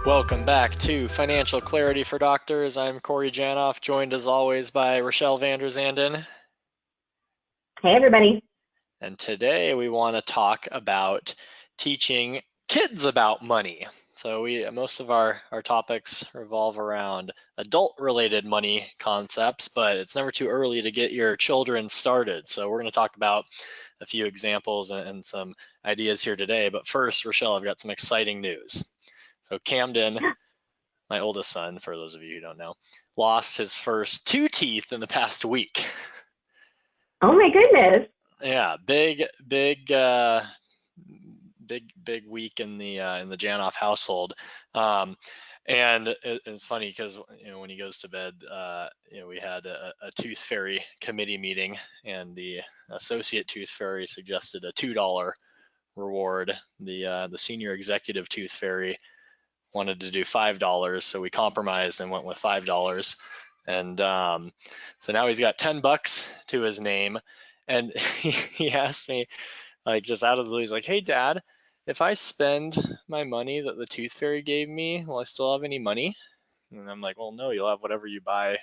Welcome back to Financial Clarity for Doctors. I'm Corey Janoff, joined as always by Rachelle Vanderzanden. Hey, everybody. And today we want to talk about teaching kids about money. So most of our topics revolve around adult-related money concepts, but it's never too early to get your children started. So we're going to talk about a few examples and some ideas here today. But first, Rachelle, I've got some exciting news. So Camden, my oldest son, for those of you who don't know, lost his first two teeth in the past week. Oh my goodness. Yeah, big week in the Janoff household. And it's funny because when he goes to bed, we had a tooth fairy committee meeting, and the associate tooth fairy suggested a $2 reward. The senior executive tooth fairy wanted to do $5, so we compromised and went with $5. And so now he's got $10 to his name, and he asked me, like, just out of the blue, he's like, "Hey, Dad, if I spend my money that the tooth fairy gave me, will I still have any money?" And I'm like, "Well, no, you'll have whatever you buy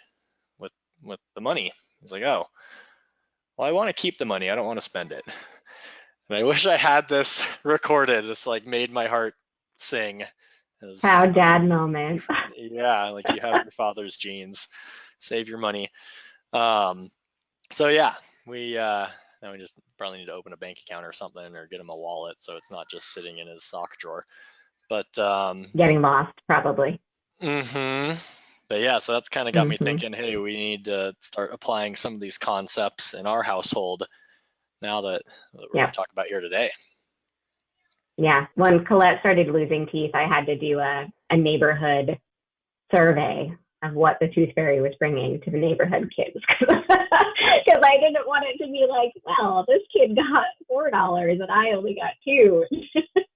with the money." He's like, "Oh, well, I want to keep the money. I don't want to spend it." And I wish I had this recorded. This like made my heart sing. As Proud dad moment. Yeah, like you have your father's genes. Save your money. Um, so yeah, we now we just probably need to open a bank account or something, or get him a wallet so it's not just sitting in his sock drawer. But Getting lost, probably. hmm but yeah, so that's kind of got me hmm thinking, hey, we need to start applying some of these concepts in our household now that we're going to Yep. talk about here today. Yeah. When Colette started losing teeth, I had to do a neighborhood survey of what the tooth fairy was bringing to the neighborhood kids. Because I didn't want it to be like, well, this kid got $4 and I only got two.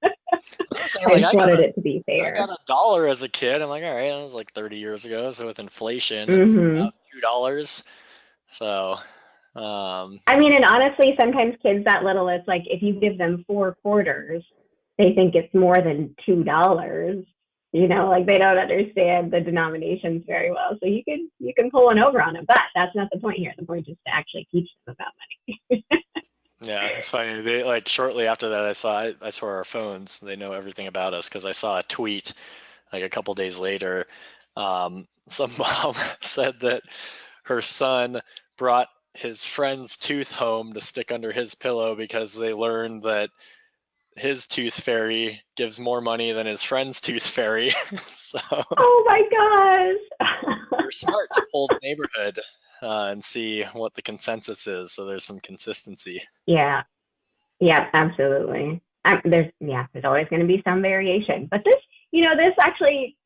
I was saying, I like, just wanted it to be I got fair. $1 as a kid. I'm like, all right, that was like 30 years ago. So with inflation, it's hmm about $2. So, um, I mean, and honestly, sometimes kids that little, it's like if you give them four quarters, they think it's more than $2. Like they don't understand the denominations very well. So you can pull one over on them, but that's not the point here. The point is to actually teach them about money. yeah, it's funny. They like shortly after that, I saw our phones. They know everything about us because I saw a tweet like a couple days later. Some mom said that her son brought his friend's tooth home to stick under his pillow because they learned that his tooth fairy gives more money than his friend's tooth fairy. So Oh my gosh. you're smart to poll the neighborhood and see what the consensus is. So there's some consistency. Yeah, yeah, absolutely. There's always going to be some variation, but this actually,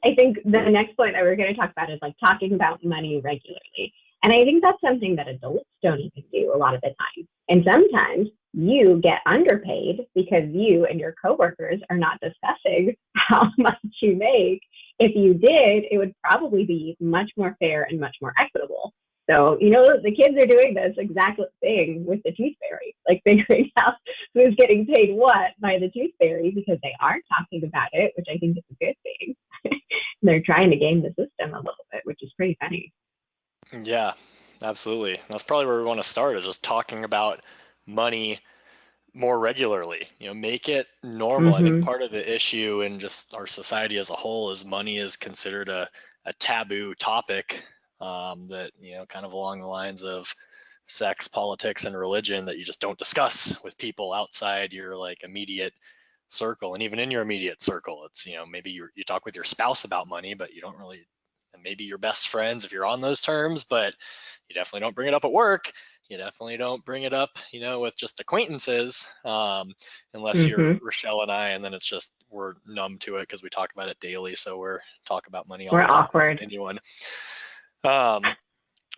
I think the next point that we're going to talk about is like talking about money regularly, and I think that's something that adults don't even do a lot of the time. And sometimes you get underpaid because you and your coworkers are not discussing how much you make. If you did, it would probably be much more fair and much more equitable. So, the kids are doing this exact thing with the tooth fairy, like figuring out who's getting paid what by the tooth fairy because they are talking about it, which I think is a good thing. They're trying to game the system a little bit, which is pretty funny. Yeah, absolutely. That's probably where we want to start, is just talking about money more regularly. Make it normal. I think Mm-hmm. part of the issue in just our society as a whole is money is considered a taboo topic, that, kind of along the lines of sex, politics, and religion, that you just don't discuss with people outside your like immediate circle. And even in your immediate circle, it's, maybe you talk with your spouse about money, but you don't really, and maybe your best friends if you're on those terms, but you definitely don't bring it up at work. You definitely don't bring it up, with just acquaintances, unless you're Mm-hmm. Rochelle and I, and then it's just we're numb to it because we talk about it daily. So we're talk about money all We're the time with awkward. anyone. Um,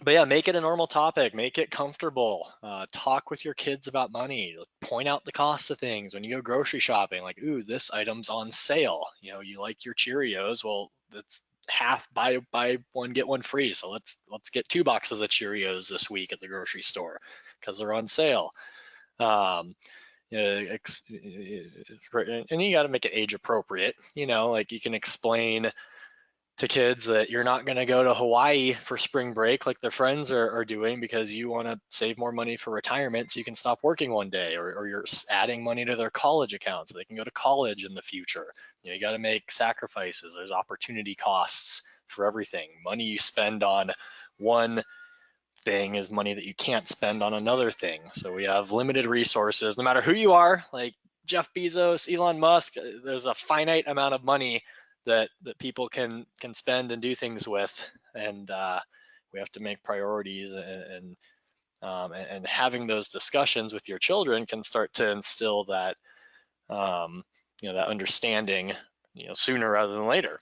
but yeah, make it a normal topic, make it comfortable. Talk with your kids about money. Point out the cost of things when you go grocery shopping. Like, ooh, this item's on sale. You like your Cheerios. Well, that's half, buy one get one free. So let's get 2 boxes of Cheerios this week at the grocery store because they're on sale. Um, and you got to make it age appropriate. Like you can explain to kids that you're not going to go to Hawaii for spring break like their friends are doing because you want to save more money for retirement so you can stop working one day, or you're adding money to their college account so they can go to college in the future. You got to make sacrifices. There's opportunity costs for everything. Money you spend on one thing is money that you can't spend on another thing. So we have limited resources, no matter who you are, like Jeff Bezos, Elon Musk. There's a finite amount of money that people can spend and do things with, and we have to make priorities, and having those discussions with your children can start to instill that that understanding sooner rather than later.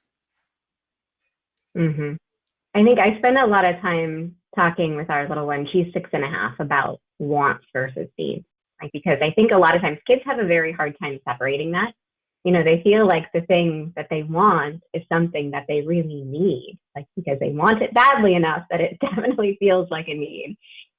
Mm-hmm. I think I spend a lot of time talking with our little one. She's 6.5, about wants versus needs, like, because I think a lot of times kids have a very hard time separating that. They feel like the thing that they want is something that they really need, like, because they want it badly enough that it definitely feels like a need.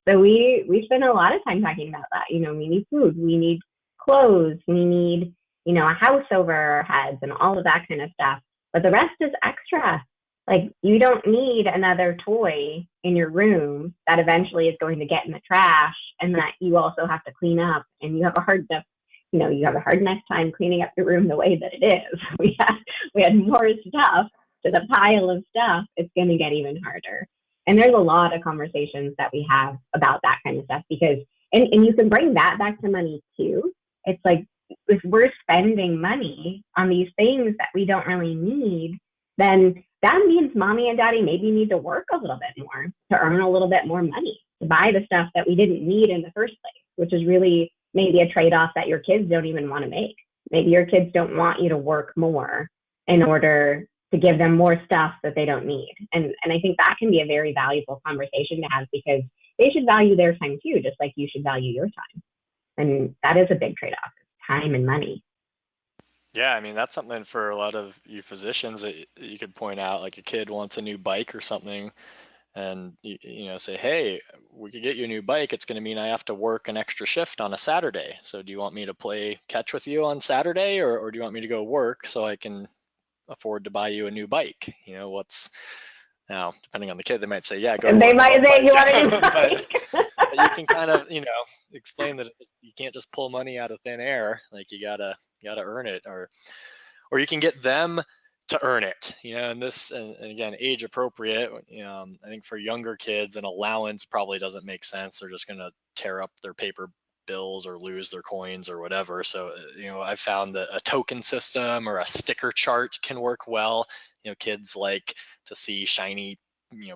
So we spend a lot of time talking about that. We need food, we need clothes, we need, a house over our heads and all of that kind of stuff. But the rest is extra. Like, you don't need another toy in your room that eventually is going to get in the trash and that you also have to clean up, and you have a hard enough, you have a hard enough time cleaning up your room the way that it is. We had more stuff to the pile of stuff. It's going to get even harder. And there's a lot of conversations that we have about that kind of stuff, because, and you can bring that back to money too. It's like, if we're spending money on these things that we don't really need, then that means mommy and daddy maybe need to work a little bit more to earn a little bit more money to buy the stuff that we didn't need in the first place, which is really maybe a trade-off that your kids don't even want to make. Maybe your kids don't want you to work more in order to give them more stuff that they don't need. And I think that can be a very valuable conversation to have, because they should value their time too, just like you should value your time. And that is a big trade-off, time and money. Yeah, I mean, that's something for a lot of you physicians that you could point out, like a kid wants a new bike or something, and say, hey, we could get you a new bike. It's going to mean I have to work an extra shift on a Saturday. So do you want me to play catch with you on Saturday, or do you want me to go work so I can afford to buy you a new bike? What's now, depending on the kid, they might say, yeah, go to They work might on a say you want a new bike. bike. But you can kind of, explain that you can't just pull money out of thin air. Like you gotta earn it, or you can get them to earn it. And this, and again, age appropriate. I think for younger kids, an allowance probably doesn't make sense. They're just gonna tear up their paper bills or lose their coins or whatever. So I've found that a token system or a sticker chart can work well. Kids like to see shiny,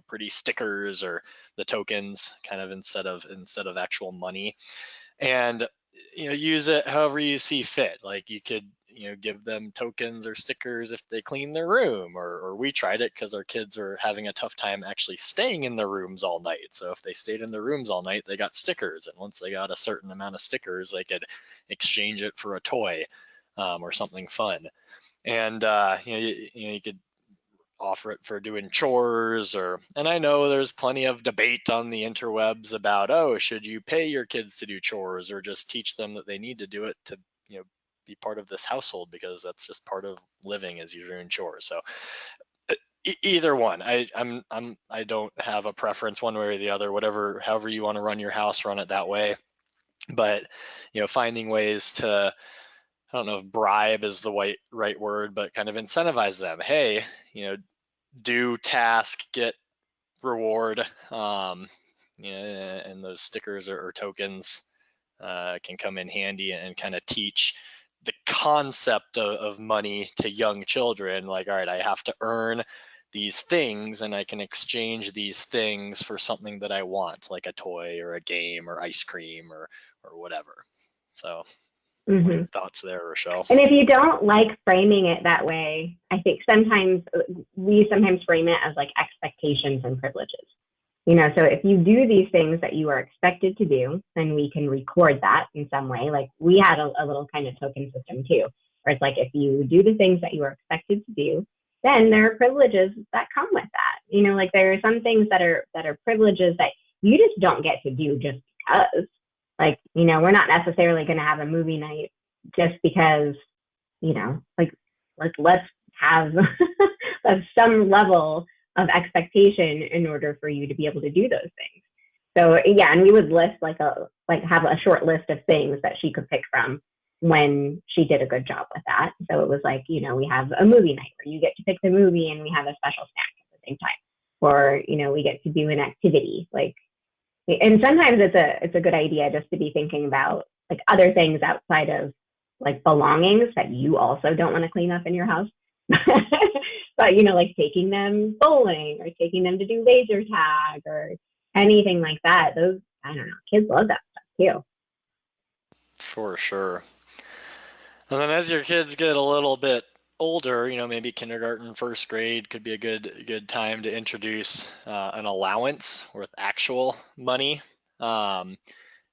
pretty stickers or the tokens kind of instead of actual money, and use it however you see fit. Like you could give them tokens or stickers if they clean their room, or we tried it because our kids are having a tough time actually staying in their rooms all night. So if they stayed in their rooms all night, they got stickers, and once they got a certain amount of stickers, they could exchange it for a toy, or something fun. And you could offer it for doing chores, and I know there's plenty of debate on the interwebs about, oh, should you pay your kids to do chores or just teach them that they need to do it to be part of this household, because that's just part of living, as you're doing chores. So either one, I don't have a preference one way or the other. However you want to run your house, run it that way. But finding ways to, I don't know if bribe is the right word, but kind of incentivize them. Hey, do task, get reward, and those stickers or tokens can come in handy and kind of teach the concept of money to young children. Like, all right, I have to earn these things, and I can exchange these things for something that I want, like a toy or a game or ice cream or whatever. So what are your thoughts there, Rachelle? And if you don't like framing it that way, I think we sometimes frame it as like expectations and privileges. So if you do these things that you are expected to do, then we can record that in some way. Like we had a little kind of token system too, where it's like, if you do the things that you are expected to do, then there are privileges that come with that. Like there are some things that are privileges that you just don't get to do just because. Like, we're not necessarily going to have a movie night just because, like, let's have some level of expectation in order for you to be able to do those things. So yeah, and we would list have a short list of things that she could pick from when she did a good job with that. So it was like, we have a movie night where you get to pick the movie and we have a special snack at the same time. Or, we get to do an activity. Like, and sometimes it's a good idea just to be thinking about like other things outside of like belongings that you also don't want to clean up in your house. But like taking them bowling or taking them to do laser tag or anything like that. Those, I don't know, kids love that stuff too. For sure. And then as your kids get a little bit older, maybe kindergarten, first grade could be a good time to introduce an allowance with actual money. And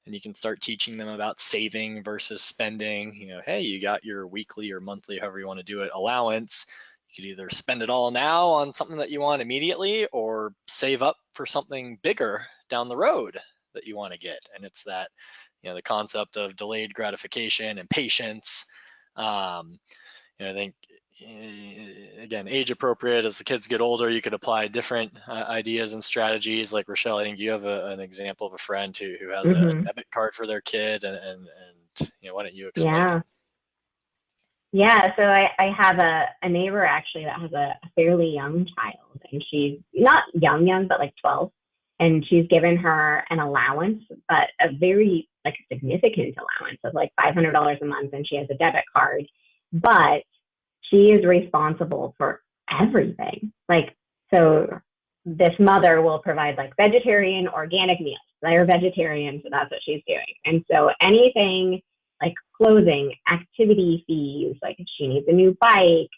you can start teaching them about saving versus spending. Hey, you got your weekly or monthly, however you want to do it, allowance. You could either spend it all now on something that you want immediately or save up for something bigger down the road that you want to get. And it's that, the concept of delayed gratification and patience. I think, again, age appropriate. As the kids get older, you could apply different ideas and strategies. Like Rachelle, I think you have an example of a friend who has a Mm-hmm. debit card for their kid, and why don't you explain it? Yeah. Yeah, so I have a neighbor actually that has a fairly young child, and she's not young, but like 12. And she's given her an allowance, but a very like significant allowance of like $500 a month, and she has a debit card. But she is responsible for everything. Like, so this mother will provide like vegetarian, organic meals. They're vegetarian, so that's what she's doing. And so anything like clothing, activity fees, like if she needs a new bike,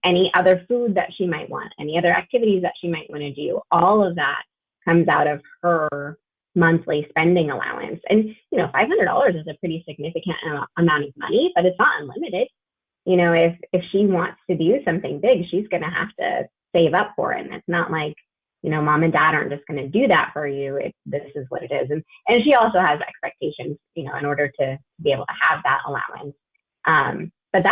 any other food that she might want, any other activities that she might want to do, all of that comes out of her monthly spending allowance. And, $500 is a pretty significant amount of money, but it's not unlimited. If she wants to do something big, she's going to have to save up for it. And it's not like, mom and dad aren't just going to do that for you. This is what it is. And she also has expectations, in order to be able to have that allowance. But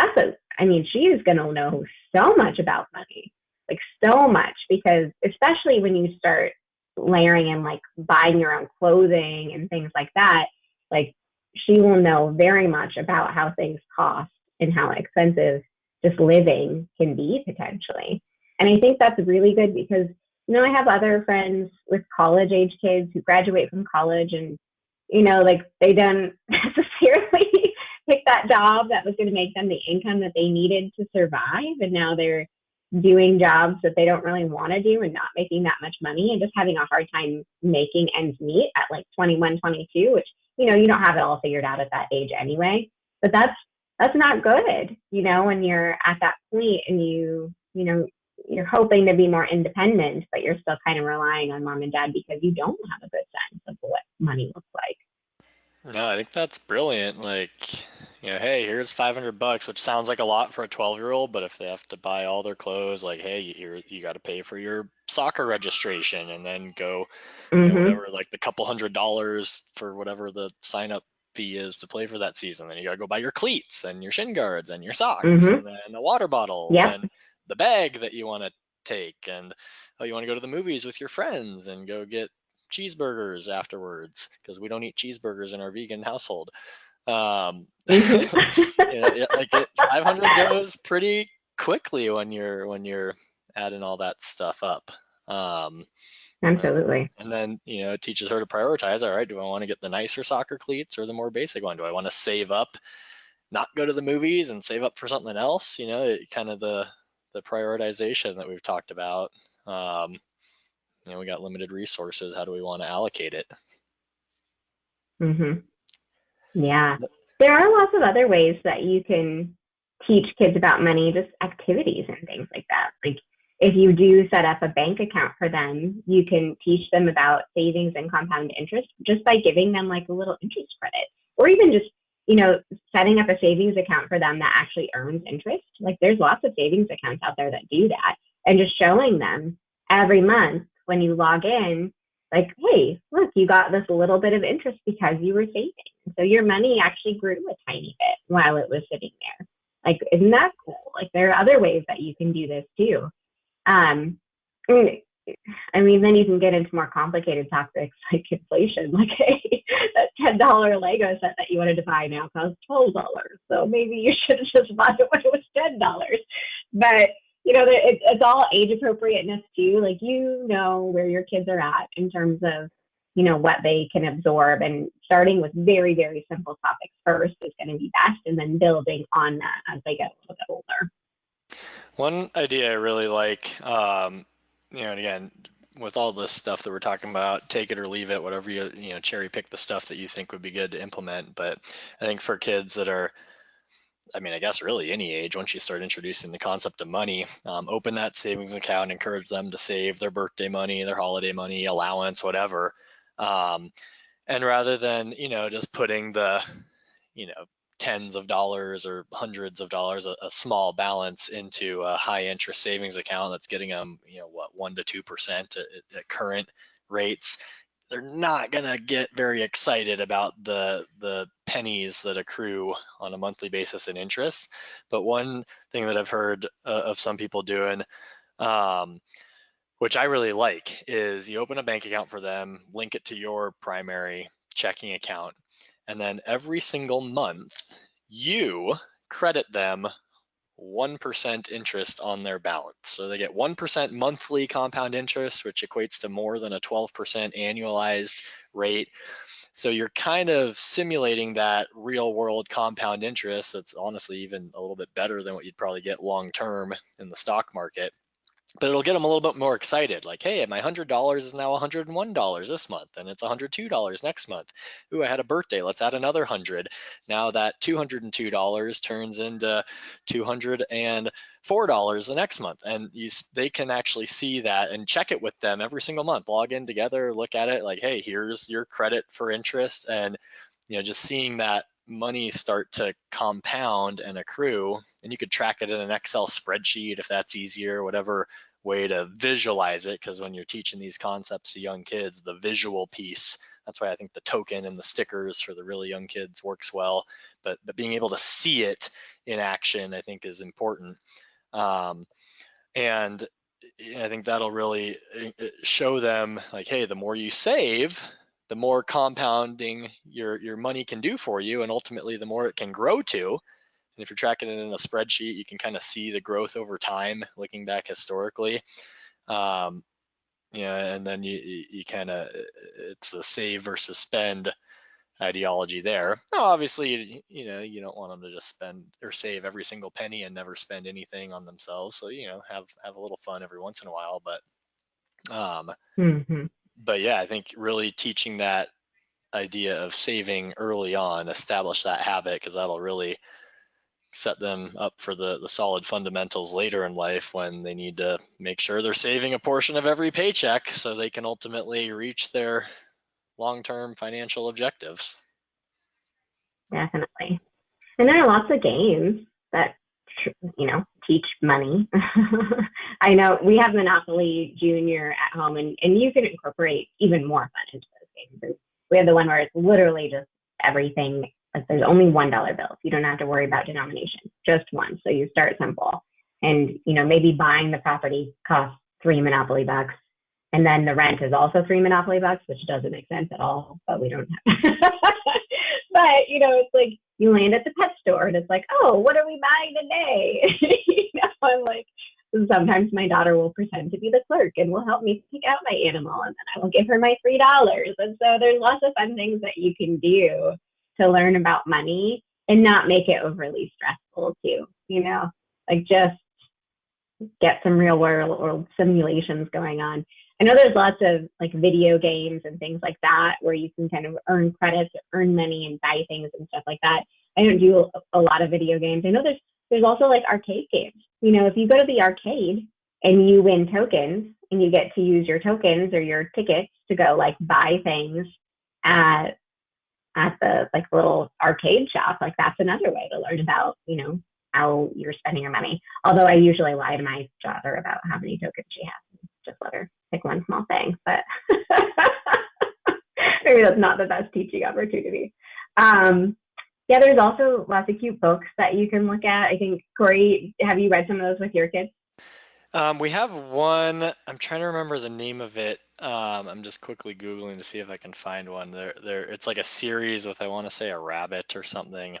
she is going to know so much about money, like so much, because especially when you start layering in like buying your own clothing and things like that, like she will know very much about how things cost and how expensive just living can be potentially. And I think that's really good because, I have other friends with college age kids who graduate from college and, like they don't necessarily pick that job that was going to make them the income that they needed to survive. And now they're doing jobs that they don't really want to do and not making that much money and just having a hard time making ends meet at like 21, 22, which, you don't have it all figured out at that age anyway. But that's not good, when you're at that point and you're hoping to be more independent, but you're still kind of relying on mom and dad because you don't have a good sense of what money looks like. No, I think that's brilliant. Like, hey, here's $500, which sounds like a lot for a 12-year-old, but if they have to buy all their clothes, like, hey, you got to pay for your soccer registration and then go, Mm-hmm. whatever, like the couple $100 for whatever the sign up fee is to play for that season. Then you got to go buy your cleats and your shin guards and your socks Mm-hmm. and then a water bottle Yep. and the bag that you want to take and you want to go to the movies with your friends and go get cheeseburgers afterwards because we don't eat cheeseburgers in our vegan household. Um, Mm-hmm. like 500 goes pretty quickly when you're adding all that stuff up. Um, Absolutely. and then it teaches her to prioritize. All right, do I want to get the nicer soccer cleats or the more basic one? Do I want to save up, not go to the movies, and save up for something else? Kind of the prioritization that we've talked about. Um, we got limited resources. How do we want to allocate it? Mm-hmm. Yeah. There are lots of other ways that you can teach kids about money, just activities and things like that. Like if you do set up a bank account for them, you can teach them about savings and compound interest just by giving them like a little interest credit or even just, setting up a savings account for them that actually earns interest. Like there's lots of savings accounts out there that do that and just showing them every month when you log in, Like, hey, look, you got this little bit of interest because you were saving. So your money actually grew a tiny bit while it was sitting there. Like, isn't that cool? Like, there are other ways that you can do this too. Um, I mean, then you can get into more complicated topics like inflation. Like, hey, that $10 Lego set that you wanted to buy now costs $12. So maybe you should have just bought it when it was $10. But it's all age appropriateness too. Like, where your kids are at in terms of what they can absorb, and starting with very, very simple topics first is going to be best, and then building on that as they get a little bit older. One idea I really like, and again, with all this stuff that we're talking about, take it or leave it, whatever cherry pick the stuff that you think would be good to implement. But I think for kids that are, I mean, I guess really any age, once you start introducing the concept of money, open that savings account, encourage them to save their birthday money, their holiday money, allowance, whatever. Um, and rather than, just putting the, you know, tens of dollars or hundreds of dollars, a small balance into a high interest savings account that's getting them, 1 to 2% at current rates, they're not gonna get very excited about the pennies that accrue on a monthly basis in interest. But one thing that I've heard of some people doing, um, which I really like, is you open a bank account for them, link it to your primary checking account, and then every single month you credit them 1% interest on their balance. So they get 1% monthly compound interest, which equates to more than a 12% annualized rate. So you're kind of simulating that real world compound interest that's honestly even a little bit better than what you'd probably get long term in the stock market. But it'll get them a little bit more excited. Like, hey, my $100 is now $101 this month, and it's $102 next month. Ooh, I had a birthday. Let's add another 100. Now that $202 turns into $204 the next month, and they can actually see that and check it with them every single month. Log in together, look at it. Like, hey, here's your credit for interest, and just seeing that money start to compound and accrue, and you could track it in an Excel spreadsheet if that's easier, whatever way to visualize it, because when you're teaching these concepts to young kids, the visual piece, that's why I think the token and the stickers for the really young kids works well, but being able to see it in action, I think, is important. And I think that'll really show them, like, hey, the more you save, the more compounding your money can do for you, and ultimately the more it can grow to. And if you're tracking it in a spreadsheet, you can kind of see the growth over time, looking back historically. And then you kind of, it's the save versus spend ideology there. Now, obviously, you don't want them to just spend or save every single penny and never spend anything on themselves. So, have a little fun every once in a while. Mm-hmm. But yeah, I think really teaching that idea of saving early on, establish that habit, because that'll really set them up for the solid fundamentals later in life when they need to make sure they're saving a portion of every paycheck so they can ultimately reach their long-term financial objectives. Definitely. And there are lots of games that teach money. I know we have Monopoly Junior at home, and you can incorporate even more fun into those games. We have the one where it's literally just everything. Like, there's only $1 bills. You don't have to worry about denomination, just one. So you start simple, and maybe buying the property costs 3 Monopoly bucks, and then the rent is also 3 Monopoly bucks, which doesn't make sense at all. But we don't have. But it's like you land at the pet store, and it's like, oh, what are we buying today? I'm like, sometimes my daughter will pretend to be the clerk and will help me pick out my animal, and then I will give her my $3. And so there's lots of fun things that you can do to learn about money and not make it overly stressful too. Like, just get some real world simulations going on. I know there's lots of like video games and things like that where you can kind of earn credits, earn money, and buy things and stuff like that. I don't do a lot of video games. I know there's also like arcade games. If you go to the arcade and you win tokens, and you get to use your tokens or your tickets to go like buy things at the like little arcade shop, like that's another way to learn about how you're spending your money. Although I usually lie to my daughter about how many tokens she has. Just let her pick one small thing, but maybe that's not the best teaching opportunity. Um, yeah, there's also lots of cute books that you can look at. I think, Corey, have you read some of those with your kids? We have one. I'm trying to remember the name of it. I'm just quickly Googling to see if I can find one. It's like a series with, I want to say, a rabbit or something.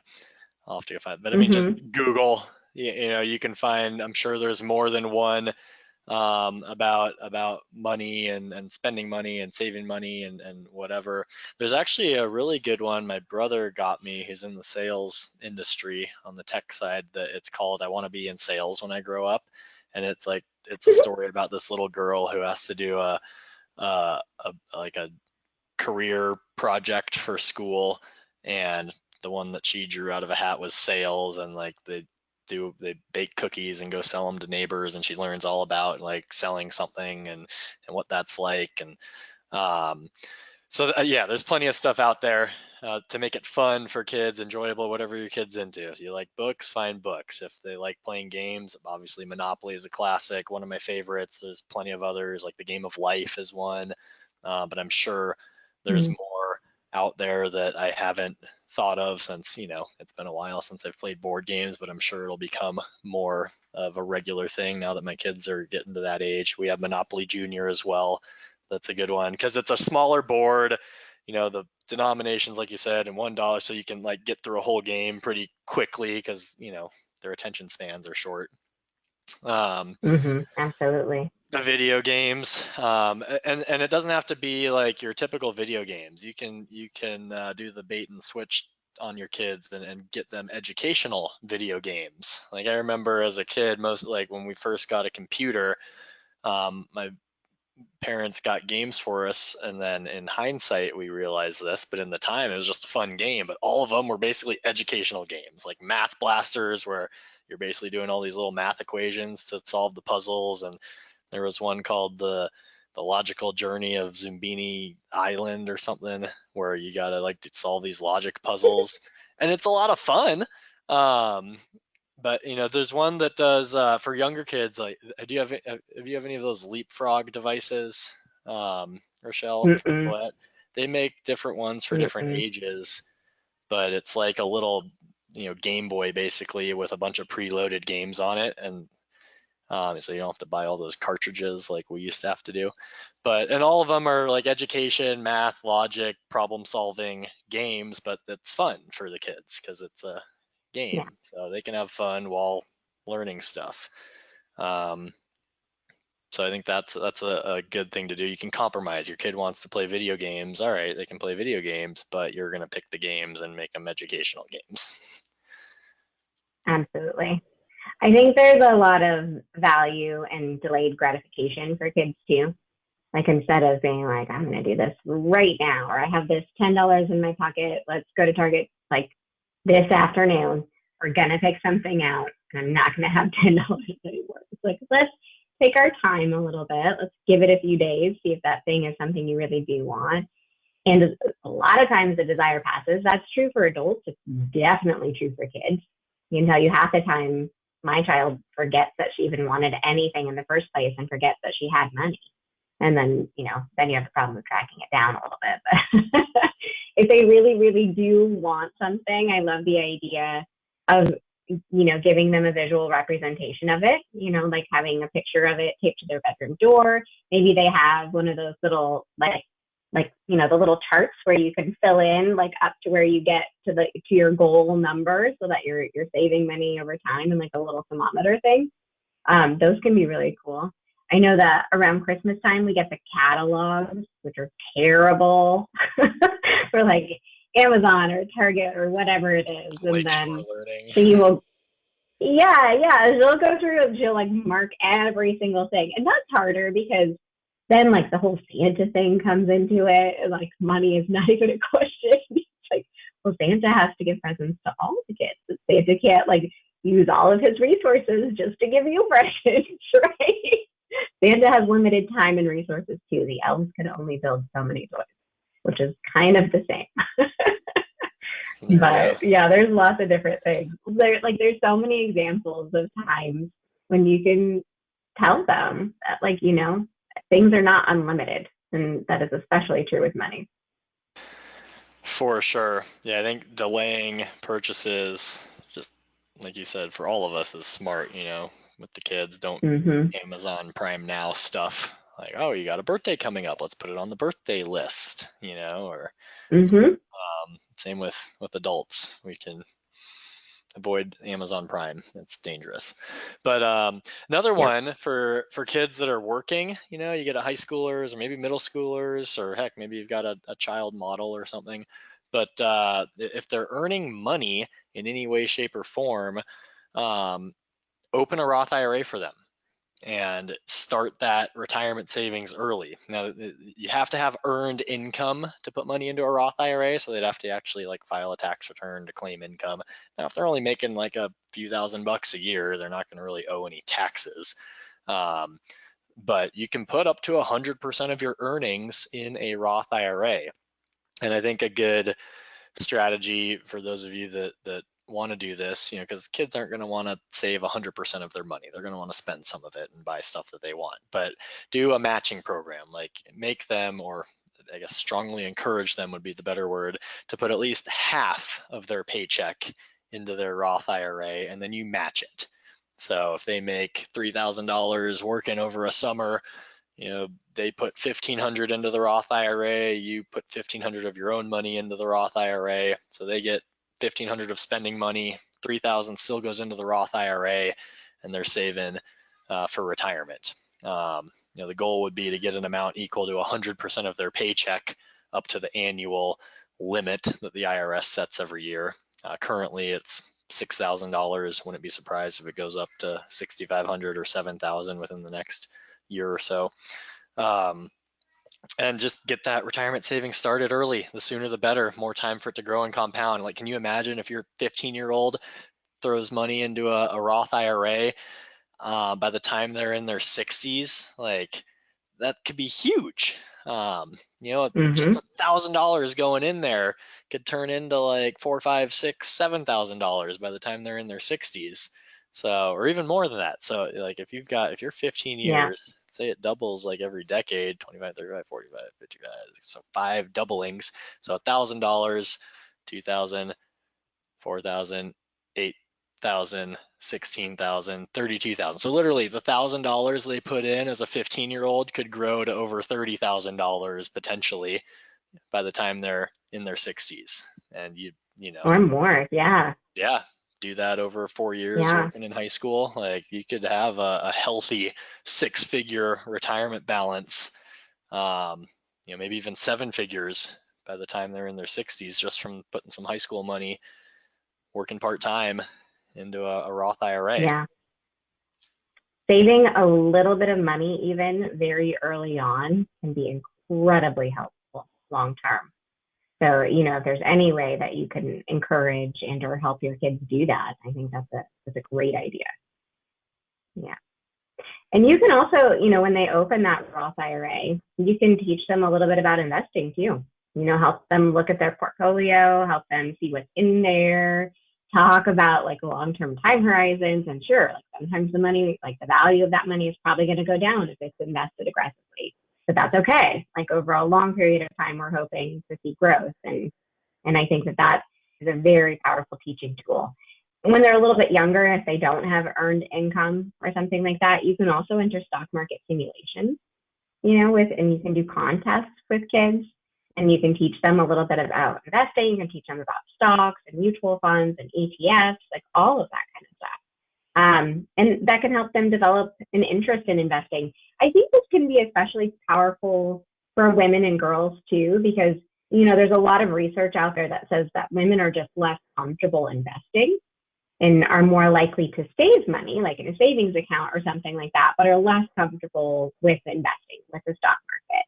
I'll have to go find, but I mean, just Mm-hmm. Google. You can find. I'm sure there's more than one about money and spending money and saving money and whatever. There's actually a really good one my brother got me. He's in the sales industry on the tech side. That it's called "I Want to Be in Sales When I Grow Up," and it's a story about this little girl who has to do a career project for school, and the one that she drew out of a hat was sales, and like they bake cookies and go sell them to neighbors, and she learns all about like selling something and what that's like. And um, yeah, there's plenty of stuff out there to make it fun for kids, enjoyable, whatever your kid's into. If you like books, find books. If they like playing games, obviously Monopoly is a classic, one of my favorites. There's plenty of others, like the Game of Life is one, but I'm sure there's Mm-hmm. more out there that I haven't thought of, since it's been a while since I've played board games, but I'm sure it'll become more of a regular thing now that my kids are getting to that age. We have Monopoly Junior as well. That's a good one because it's a smaller board. The denominations, like you said, and $1, so you can like get through a whole game pretty quickly because their attention spans are short. Um, Mm-hmm. Absolutely. the video games, and it doesn't have to be like your typical video games. You can do the bait and switch on your kids and get them educational video games. Like I remember as a kid, most like when we first got a computer, my parents got games for us, and then in hindsight we realized this, but in the time it was just a fun game. But all of them were basically educational games, like math blasters, where you're basically doing all these little math equations to solve the puzzles. And there was one called the logical journey of Zumbini Island or something, where you gotta like to solve these logic puzzles, and it's a lot of fun. um, but there's one that does for younger kids. Like, do you have any of those leapfrog devices, Rochelle, for Mm-mm. what? They make different ones for different Mm-mm. ages, but it's like a little, Game Boy basically with a bunch of preloaded games on it, and so you don't have to buy all those cartridges like we used to have to do. And all of them are like education, math, logic, problem solving games, but it's fun for the kids because it's a Yeah, game, so they can have fun while learning stuff. Um, so I think that's a good thing to do. You can compromise. Your kid wants to play video games. All right, they can play video games, but you're going to pick the games and make them educational games. absolutely. I think there's a lot of value in delayed gratification for kids too. Like instead of being like, I'm going to do this right now, or I have this $10 in my pocket, let's go to Target like this afternoon. We're going to pick something out, and I'm not going to have $10 anymore. It's like, let's take our time a little bit. Let's give it a few days, see if that thing is something you really do want. And a lot of times the desire passes. That's true for adults. It's definitely true for kids. You can tell you half the time my child forgets that she even wanted anything in the first place and forgets that she had money. And then, then you have the problem of tracking it down a little bit. But if they really, really do want something, I love the idea of, giving them a visual representation of it, like having a picture of it taped to their bedroom door. Maybe they have one of those little, the little charts where you can fill in like up to where you get to your goal number so that you're saving money over time, and like a little thermometer thing. Those can be really cool. I know that around Christmas time we get the catalogs, which are terrible for like Amazon or Target or whatever it is. And Lakeshore then Learning. she will, yeah, yeah, she'll go through and she'll like mark every single thing. And that's harder because then like the whole Santa thing comes into it. And like money is not even a question. It's like, well, Santa has to give presents to all the kids. Santa can't like use all of his resources just to give you presents, right? Santa has limited time and resources too. The elves can only build so many toys, which is kind of the same. There you go. But yeah, there's lots of different things. There's so many examples of times when you can tell them that, like, things are not unlimited. And that is especially true with money. For sure. Yeah, I think delaying purchases, just like you said, for all of us is smart, with the kids. Don't Mm-hmm. Amazon Prime Now stuff. Like, oh, you got a birthday coming up. Let's put it on the birthday list, or Mm-hmm. same with adults. We can avoid Amazon Prime. It's dangerous. But another Yeah. one for kids that are working, you get a high schoolers or maybe middle schoolers, or heck, maybe you've got a child model or something. But if they're earning money in any way, shape, or form, um, open a Roth IRA for them and start that retirement savings early. Now, you have to have earned income to put money into a Roth IRA, so they'd have to actually like file a tax return to claim income. Now, if they're only making like a few $1,000s a year, they're not going to really owe any taxes. Um, but you can put up to 100% of your earnings in a Roth IRA. And I think a good strategy for those of you that want to do this, because kids aren't going to want to save 100% of their money. They're going to want to spend some of it and buy stuff that they want. But do a matching program, like make them, or I guess strongly encourage them would be the better word, to put at least half of their paycheck into their Roth IRA, and then you match it. So if they make $3,000 working over a summer, they put 1,500 into the Roth IRA, you put 1,500 of your own money into the Roth IRA, so they get 1,500 of spending money, 3,000 still goes into the Roth IRA, and they're saving for retirement. The goal would be to get an amount equal to 100% of their paycheck up to the annual limit that the IRS sets every year. Currently, it's $6,000. Wouldn't be surprised if it goes up to 6,500 or 7,000 within the next year or so. And just get that retirement savings started early. The sooner the better. More time for it to grow and compound. Like, can you imagine if your 15-year-old throws money into a Roth IRA by the time they're in their 60s? Like, that could be huge. Just Mm-hmm. $1,000 going in there could turn into like $4, 5, 6, $7,000 by the time they're in their 60s. So, or even more than that. So, like, if you're 15 Yeah. years, say it doubles like every decade, 25, 35, 45, 55, so 5 doublings. So $1,000, 2,000, 4,000, 8,000, 16,000, 32,000. So literally the $1,000 they put in as a 15-year-old could grow to over $30,000 potentially by the time they're in their 60s. And Or more. Yeah. yeah, do that over 4 years Yeah. working in high school. Like, you could have a healthy 6-figure retirement balance, maybe even 7 figures by the time they're in their 60s, just from putting some high school money working part-time into a Roth IRA. Yeah. Saving a little bit of money, even very early on, can be incredibly helpful long term. So, if there's any way that you can encourage and or help your kids do that, I think that's a great idea. Yeah. And you can also, when they open that Roth IRA, you can teach them a little bit about investing too. Help them look at their portfolio, help them see what's in there, talk about like long-term time horizons. And sure, like sometimes the money, like the value of that money is probably going to go down if it's invested aggressively, but that's okay. Like over a long period of time, we're hoping to see growth. And I think that is a very powerful teaching tool. When they're a little bit younger, if they don't have earned income or something like that, you can also enter stock market simulations, and you can do contests with kids, and you can teach them a little bit about investing. You can teach them about stocks and mutual funds and ETFs, like all of that kind of stuff. And that can help them develop an interest in investing. I think this can be especially powerful for women and girls too, because, there's a lot of research out there that says that women are just less comfortable investing and are more likely to save money, like in a savings account or something like that, but are less comfortable with investing with the stock market.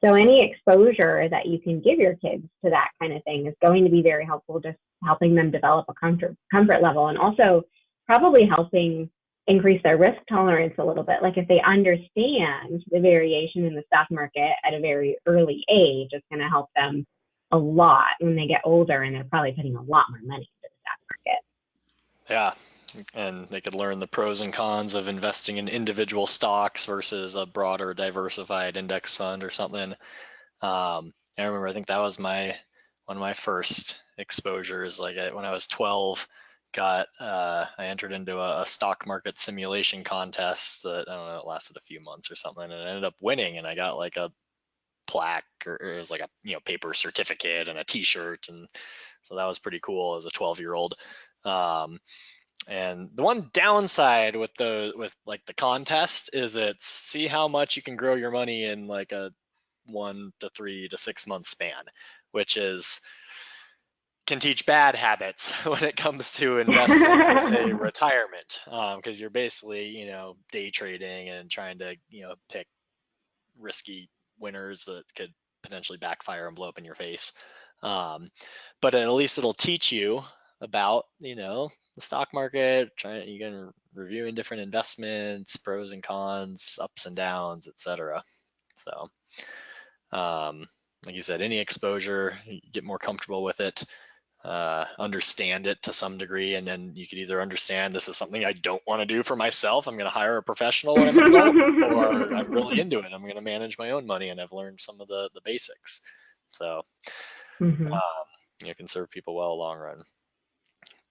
So any exposure that you can give your kids to that kind of thing is going to be very helpful, just helping them develop a comfort level, and also probably helping increase their risk tolerance a little bit. Like if they understand the variation in the stock market at a very early age, it's going to help them a lot when they get older, and they're probably putting a lot more money into the stock market. Yeah, and they could learn the pros and cons of investing in individual stocks versus a broader diversified index fund or something. I remember, I think that was one of my first exposures. Like when I was 12, I entered into a stock market simulation contest that, I don't know, it lasted a few months or something, and I ended up winning, and I got like a plaque, or it was like a paper certificate and a T-shirt, and so that was pretty cool as a 12-year-old. Um, and the one downside with like the contest is it's see how much you can grow your money in like a 1 to 3 to 6 month span, which is can teach bad habits when it comes to investing for, say, retirement, because you're basically, day trading and trying to, pick risky winners that could potentially backfire and blow up in your face. Um, but at least it'll teach you about, the stock market, you can reviewing different investments, pros and cons, ups and downs, etc. So, like you said, any exposure, you get more comfortable with it, understand it to some degree, and then you could either understand this is something I don't want to do for myself. I'm going to hire a professional when I'm an adult, or I'm really into it. I'm going to manage my own money, and I've learned some of the basics. So, Mm-hmm. it can serve people well long run.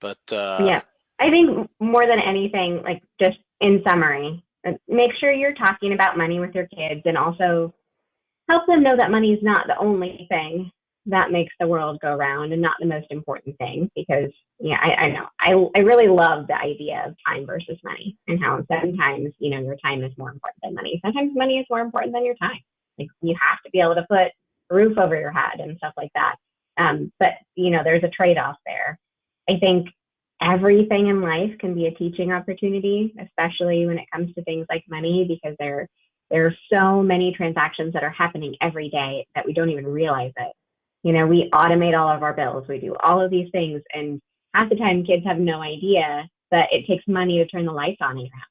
But Yeah. I think more than anything, like just in summary, make sure you're talking about money with your kids and also help them know that money is not the only thing that makes the world go round and not the most important thing. Because, yeah, I know. I really love the idea of time versus money and how sometimes, your time is more important than money. Sometimes money is more important than your time. Like you have to be able to put a roof over your head and stuff like that. But, there's a trade off there. I think everything in life can be a teaching opportunity, especially when it comes to things like money, because there are so many transactions that are happening every day that we don't even realize it. We automate all of our bills, we do all of these things, and half the time kids have no idea that it takes money to turn the lights on in your house.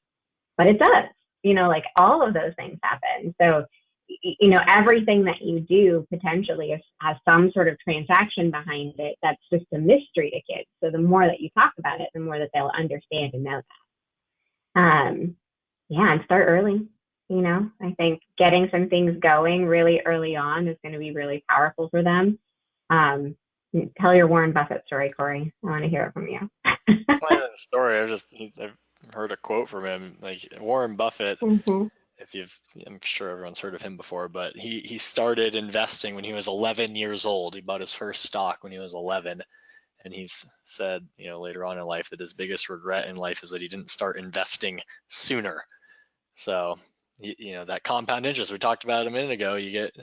But it does. Like all of those things happen. So, everything that you do potentially has some sort of transaction behind it that's just a mystery to kids. So the more that you talk about it, the more that they'll understand and know that. Yeah, and start early. I think getting some things going really early on is going to be really powerful for them. Um, Tell your Warren Buffett story, Corey. I want to hear it from you. playing a story, I've heard a quote from him. Like Warren Buffett, Mm-hmm. if you've, I'm sure everyone's heard of him before, but he started investing when he was 11 years old. He bought his first stock when he was 11, and he's said, later on in life that his biggest regret in life is that he didn't start investing sooner. So, that compound interest we talked about a minute ago, you get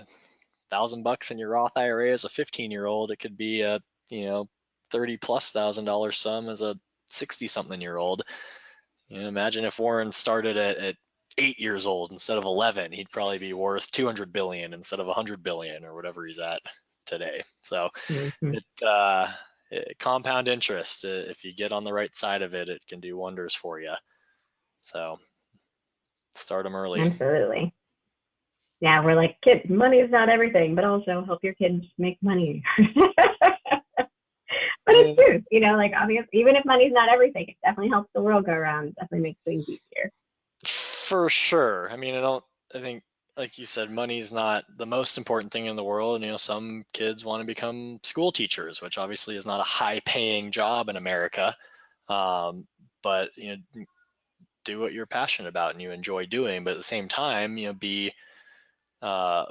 $1,000 in your Roth IRA as a 15-year-old, it could be a, 30 plus $1,000 sum as a 60 something year old. Imagine if Warren started at 8 years old instead of 11, he'd probably be worth 200 billion instead of 100 billion or whatever he's at today. So Mm-hmm. compound interest, if you get on the right side of it, it can do wonders for you. So start them early. Absolutely. Yeah, we're like, kids, money is not everything, but also help your kids make money. But it's Yeah, true, like obviously, even if money's not everything, it definitely helps the world go around. It definitely makes things easier. for sure. I mean, I think, like you said, money's not the most important thing in the world. Some kids want to become school teachers, which obviously is not a high paying job in America. Um, but, do what you're passionate about and you enjoy doing. But at the same time, be uh,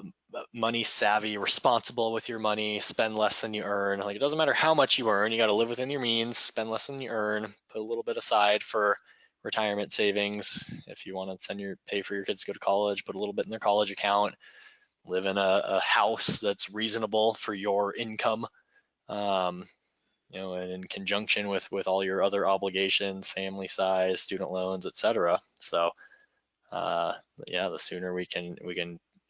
money savvy, responsible with your money, spend less than you earn. Like it doesn't matter how much you earn, you got to live within your means, spend less than you earn, put a little bit aside for retirement savings. If you want to pay for your kids to go to college, put a little bit in their college account, live in a house that's reasonable for your income. Um, and in conjunction with all your other obligations, family size, student loans, etc. So, uh, yeah, the sooner we can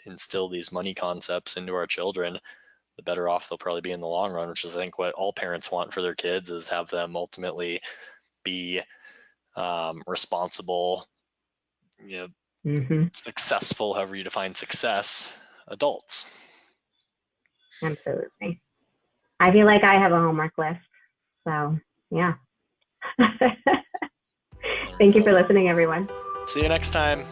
instill these money concepts into our children, the better off they'll probably be in the long run, which is I think what all parents want for their kids is have them ultimately be responsible, you know, Mm-hmm. successful, however you define success, adults. Absolutely. I feel like I have a homework list. So, yeah. Thank you for listening, everyone. See you next time.